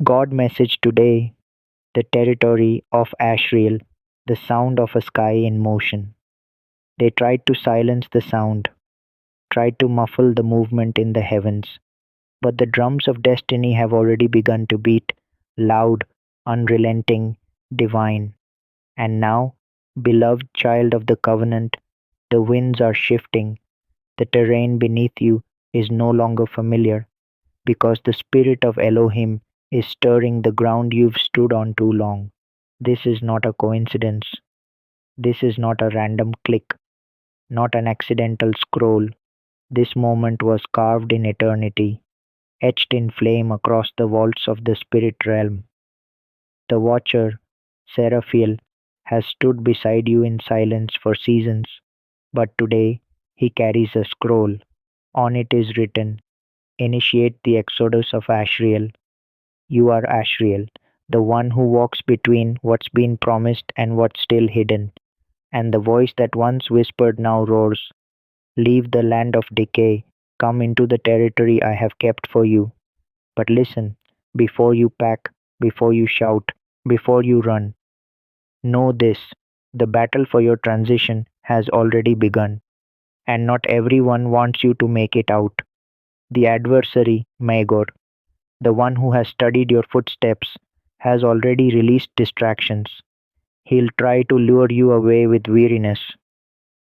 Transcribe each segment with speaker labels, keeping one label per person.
Speaker 1: God message today, the territory of Ashriel, the sound of a sky in motion. They tried to silence the sound, tried to muffle the movement in the heavens, but the drums of destiny have already begun to beat, loud, unrelenting, divine. And now, beloved child of the covenant, the winds are shifting, the terrain beneath you is no longer familiar, because the spirit of Elohim is stirring the ground you've stood on too long. This is not a coincidence. This is not a random click, not an accidental scroll. This moment was carved in eternity, etched in flame across the vaults of the spirit realm. The watcher, Seraphiel, has stood beside you in silence for seasons, but today he carries a scroll. On it is written, initiate the exodus of Ashriel. You are Ashriel, the one who walks between what's been promised and what's still hidden. And the voice that once whispered now roars, leave the land of decay, come into the territory I have kept for you. But listen, before you pack, before you shout, before you run, know this, the battle for your transition has already begun, and not everyone wants you to make it out. The adversary, Magor, the one who has studied your footsteps, has already released distractions. He'll try to lure you away with weariness.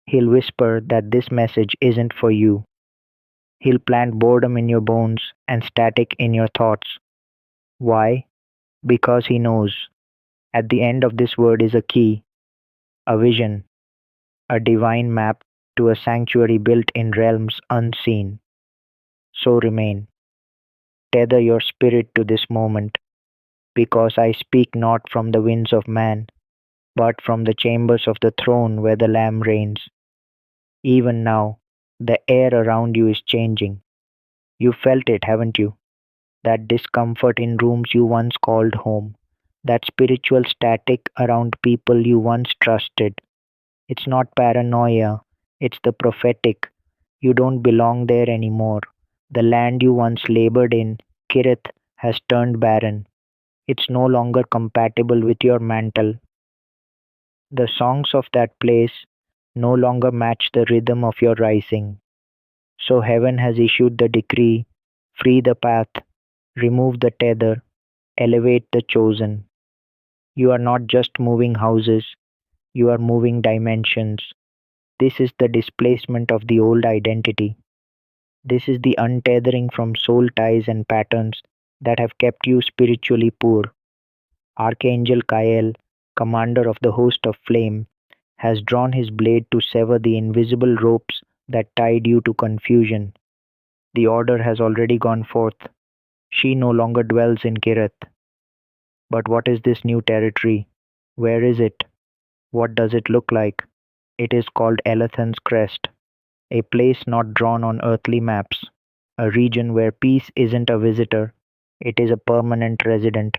Speaker 1: He'll whisper that this message isn't for you. He'll plant boredom in your bones and static in your thoughts. Why? Because he knows. At the end of this word is a key, a vision, a divine map to a sanctuary built in realms unseen. So remain. Tether your spirit to this moment, because I speak not from the winds of man, but from the chambers of the throne where the Lamb reigns. Even now, the air around you is changing. You felt it, haven't you? That discomfort in rooms you once called home, that spiritual static around people you once trusted. It's not paranoia, it's the prophetic. You don't belong there anymore. The land you once labored in, Kirith, has turned barren. It's no longer compatible with your mantle. The songs of that place no longer match the rhythm of your rising. So heaven has issued the decree, free the path, remove the tether, elevate the chosen. You are not just moving houses, you are moving dimensions. This is the displacement of the old identity. This is the untethering from soul ties and patterns that have kept you spiritually poor. Archangel Kael, commander of the host of flame, has drawn his blade to sever the invisible ropes that tied you to confusion. The order has already gone forth. She no longer dwells in Kirith. But what is this new territory? Where is it? What does it look like? It is called Elathan's Crest, a place not drawn on earthly maps, a region where peace isn't a visitor, it is a permanent resident,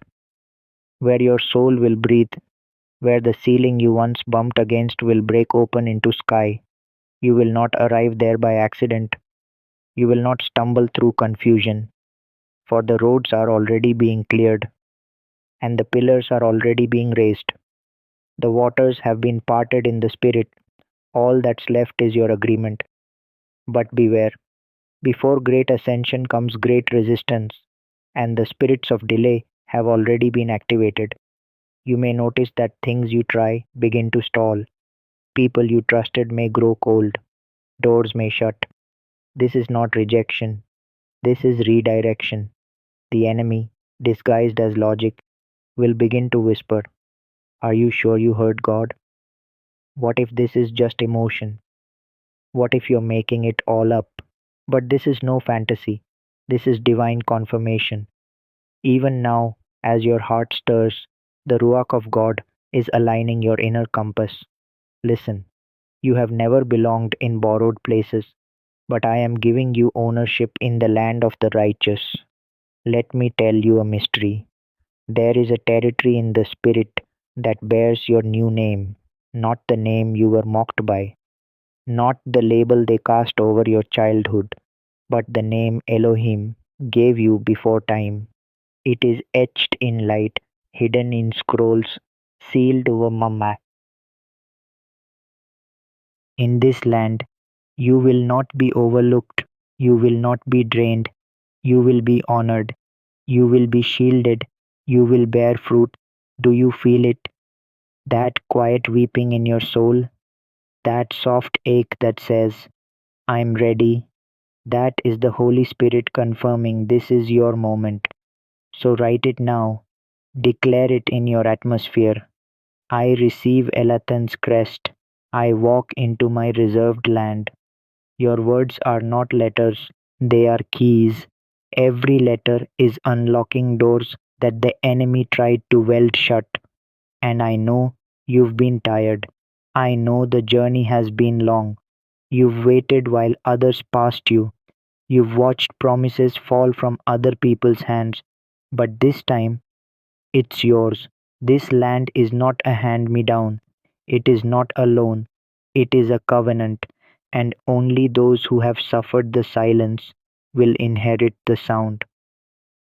Speaker 1: where your soul will breathe, where the ceiling you once bumped against will break open into sky. You will not arrive there by accident. You will not stumble through confusion, for the roads are already being cleared, and the pillars are already being raised. The waters have been parted in the spirit. All that's left is your agreement. But beware, before great ascension comes great resistance, and the spirits of delay have already been activated. You may notice that things you try begin to stall. People you trusted may grow cold. Doors may shut. This is not rejection. This is redirection. The enemy, disguised as logic, will begin to whisper, are you sure you heard God? What if this is just emotion? What if you're making it all up? But this is no fantasy. This is divine confirmation. Even now, as your heart stirs, the Ruach of God is aligning your inner compass. Listen, you have never belonged in borrowed places, but I am giving you ownership in the land of the righteous. Let me tell you a mystery. There is a territory in the spirit that bears your new name, not the name you were mocked by, not the label they cast over your childhood, but the name Elohim gave you before time. It is etched in light, hidden in scrolls, sealed over mama. In this land, you will not be overlooked, you will not be drained, you will be honored, you will be shielded, you will bear fruit. Do you feel it? That quiet weeping in your soul, that soft ache that says, I'm ready. That is the Holy Spirit confirming this is your moment. So write it now. Declare it in your atmosphere. I receive Elathan's crest. I walk into my reserved land. Your words are not letters, they are keys. Every letter is unlocking doors that the enemy tried to weld shut. And I know you've been tired. I know the journey has been long. You've waited while others passed you. You've watched promises fall from other people's hands. But this time, it's yours. This land is not a hand me down. It is not a loan. It is a covenant. And only those who have suffered the silence will inherit the sound.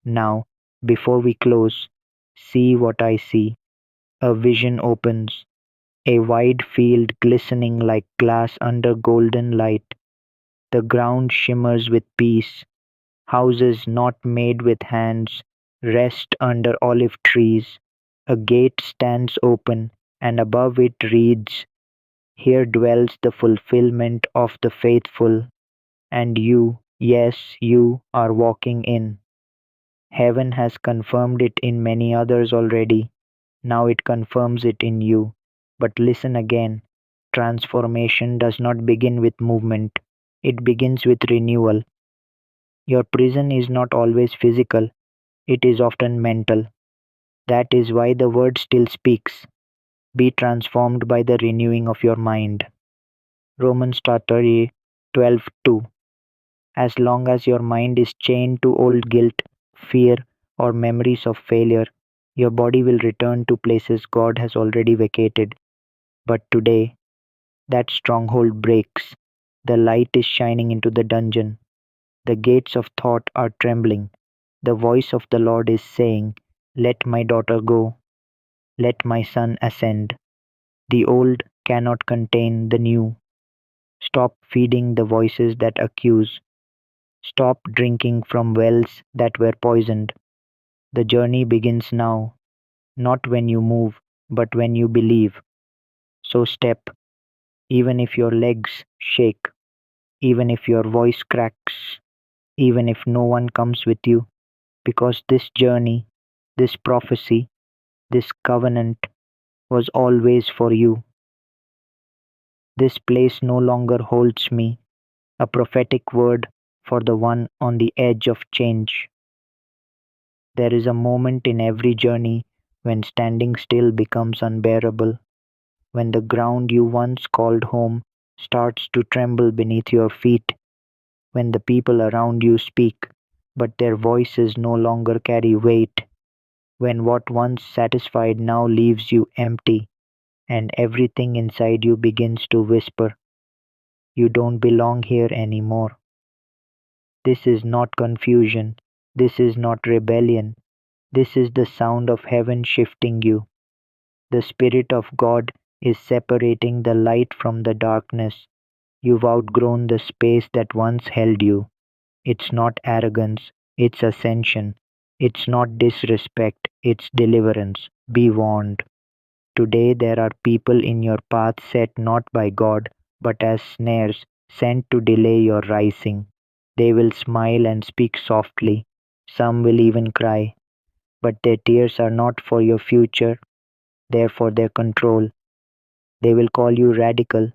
Speaker 1: Now, before we close, see what I see. A vision opens, a wide field glistening like glass under golden light. The ground shimmers with peace. Houses not made with hands rest under olive trees. A gate stands open, and above it reads, here dwells the fulfillment of the faithful, and you, yes, you are walking in. Heaven has confirmed it in many others already. Now it confirms it in you. But listen again. Transformation does not begin with movement, it begins with renewal. Your prison is not always physical, it is often mental. That is why the word still speaks. Be transformed by the renewing of your mind. Romans 12:2. As long as your mind is chained to old guilt, fear, or memories of failure, your body will return to places God has already vacated. But today, that stronghold breaks. The light is shining into the dungeon. The gates of thought are trembling. The voice of the Lord is saying, let my daughter go. Let my son ascend. The old cannot contain the new. Stop feeding the voices that accuse. Stop drinking from wells that were poisoned. The journey begins now, not when you move, but when you believe. So step, even if your legs shake, even if your voice cracks, even if no one comes with you, because this journey, this prophecy, this covenant was always for you. This place no longer holds me, a prophetic word for the one on the edge of change. There is a moment in every journey when standing still becomes unbearable, when the ground you once called home starts to tremble beneath your feet, when the people around you speak, but their voices no longer carry weight, when what once satisfied now leaves you empty, and everything inside you begins to whisper, you don't belong here anymore. This is not confusion. This is not rebellion. This is the sound of heaven shifting you. The Spirit of God is separating the light from the darkness. You've outgrown the space that once held you. It's not arrogance, it's ascension. It's not disrespect, it's deliverance. Be warned. Today there are people in your path set not by God, but as snares sent to delay your rising. They will smile and speak softly. Some will even cry, but their tears are not for your future, they're for their control. They will call you radical,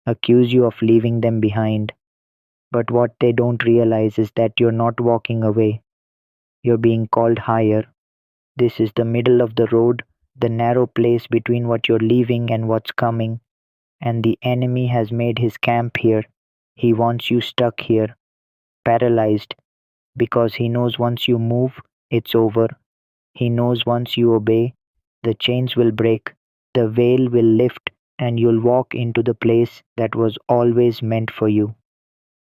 Speaker 1: accuse you of leaving them behind. But what they don't realize is that you're not walking away, you're being called higher. This is the middle of the road, the narrow place between what you're leaving and what's coming. And the enemy has made his camp here. He wants you stuck here, paralyzed, because he knows once you move, it's over. He knows once you obey, the chains will break, the veil will lift, and you'll walk into the place that was always meant for you.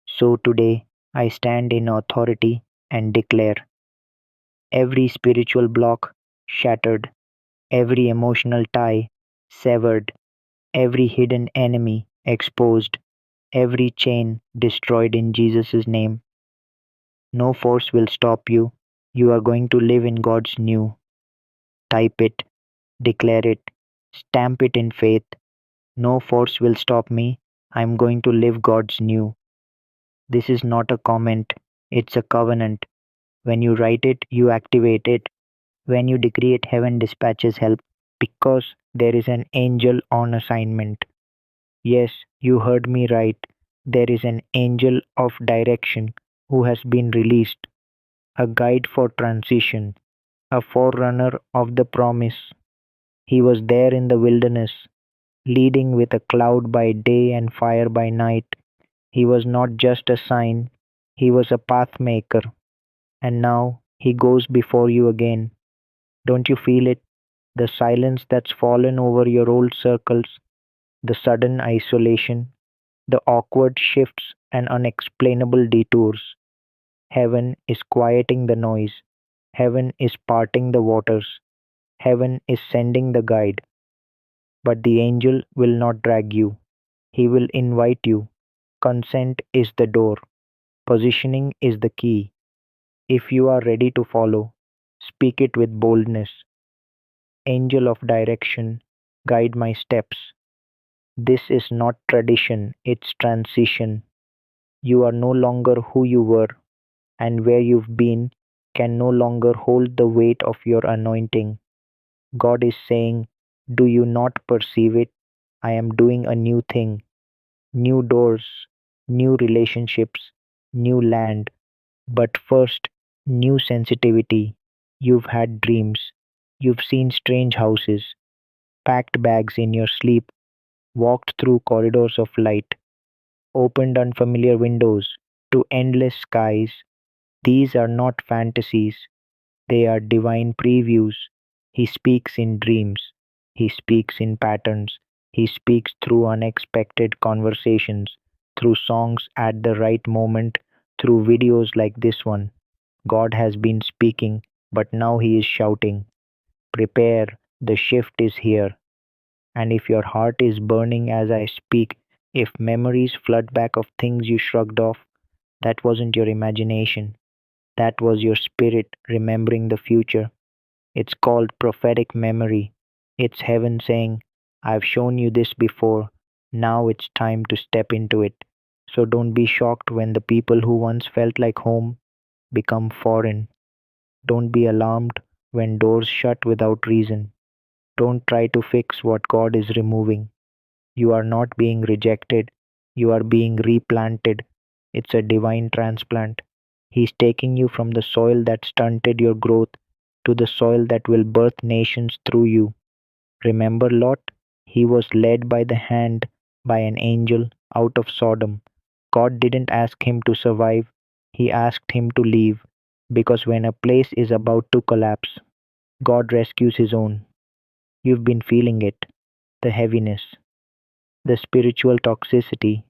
Speaker 1: So today, I stand in authority and declare Every spiritual block shattered, every emotional tie severed, every hidden enemy exposed, every chain destroyed in Jesus' name. No force will stop you. You are going to live in God's new. Type it, declare it, stamp it in faith. No force will stop me. I'm going to live God's new. This is not a comment, it's a covenant. When you write it, you activate it. When you decree it, heaven dispatches help because there is an angel on assignment. Yes, you heard me right. There is an angel of direction who has been released, a guide for transition, a forerunner of the promise. He was there in the wilderness, leading with a cloud by day and fire by night. He was not just a sign, he was a path maker. And now he goes before you again. Don't you feel it? The silence that's fallen over your old circles, the sudden isolation, the awkward shifts and unexplainable detours. Heaven is quieting the noise. Heaven is parting the waters. Heaven is sending the guide. But the angel will not drag you. He will invite you. Consent is the door. Positioning is the key. If you are ready to follow, speak it with boldness. Angel of direction, guide my steps. This is not tradition, it's transition. You are no longer who you were, and where you've been can no longer hold the weight of your anointing. God is saying, do you not perceive it? I am doing a new thing, new doors, new relationships, new land. But first, new sensitivity. You've had dreams. You've seen strange houses, packed bags in your sleep, walked through corridors of light, opened unfamiliar windows to endless skies. These are not fantasies, they are divine previews. He speaks in dreams, he speaks in patterns, he speaks through unexpected conversations, through songs at the right moment, through videos like this one. God has been speaking, but now he is shouting, prepare, the shift is here. And if your heart is burning as I speak, if memories flood back of things you shrugged off, that wasn't your imagination. That was your spirit remembering the future. It's called prophetic memory. It's heaven saying, I've shown you this before. Now it's time to step into it. So don't be shocked when the people who once felt like home become foreign. Don't be alarmed when doors shut without reason. Don't try to fix what God is removing. You are not being rejected, you are being replanted. It's a divine transplant. He's taking you from the soil that stunted your growth to the soil that will birth nations through you. Remember Lot? He was led by the hand by an angel out of Sodom. God didn't ask him to survive, he asked him to leave. Because when a place is about to collapse, God rescues his own. You've been feeling it, the heaviness, the spiritual toxicity.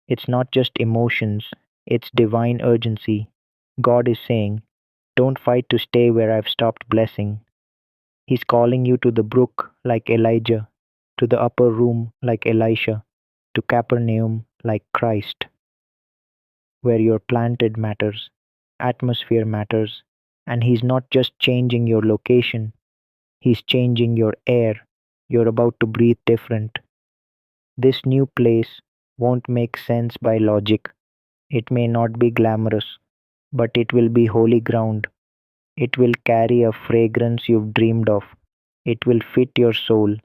Speaker 1: It's not just emotions, it's divine urgency. God is saying, don't fight to stay where I've stopped blessing. He's calling you to the brook like Elijah, to the upper room like Elisha, to Capernaum like Christ, where your planted matters, atmosphere matters, and He's not just changing your location, He's changing your air. You're about to breathe different. This new place won't make sense by logic. It may not be glamorous, but it will be holy ground. It will carry a fragrance you've dreamed of. It will fit your soul.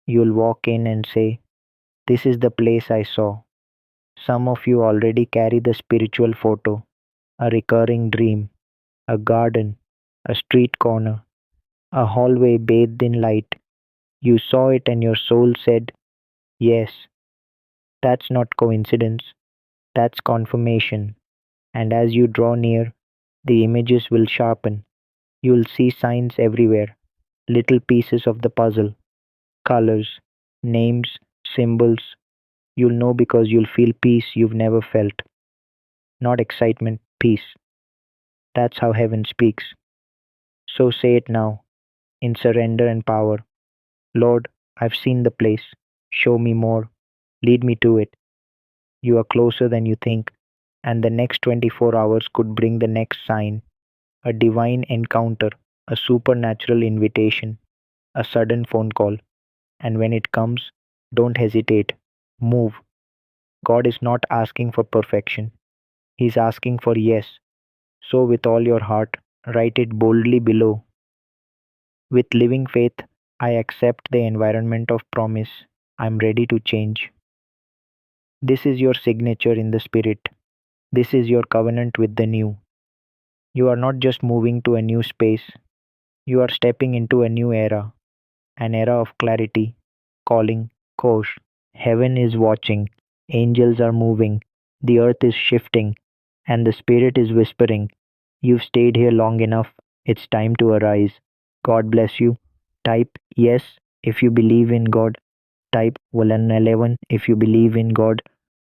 Speaker 1: You'll walk in and say, this is the place I saw. Some of you already carry the spiritual photo, a recurring dream, a garden, a street corner, a hallway bathed in light. You saw it and your soul said, yes, that's not coincidence, that's confirmation. And as you draw near, the images will sharpen. You'll see signs everywhere, little pieces of the puzzle, colors, names, symbols. You'll know because you'll feel peace you've never felt. Not excitement, peace. That's how heaven speaks. So say it now, in surrender and power. Lord, I've seen the place. Show me more. Lead me to it. You are closer than you think, and the next 24 hours could bring the next sign, a divine encounter, a supernatural invitation, a sudden phone call. And when it comes, don't hesitate. Move. God is not asking for perfection, He's asking for yes. So, with all your heart, write it boldly below. With living faith, I accept the environment of promise. I'm ready to change. This is your signature in the Spirit. This is your covenant with the new. You are not just moving to a new space, you are stepping into a new era, an era of clarity, calling, Kosh. Heaven is watching, angels are moving, the earth is shifting, and the Spirit is whispering, you've stayed here long enough, it's time to arise. God bless you. Type yes if you believe in God. Type 111 if you believe in God.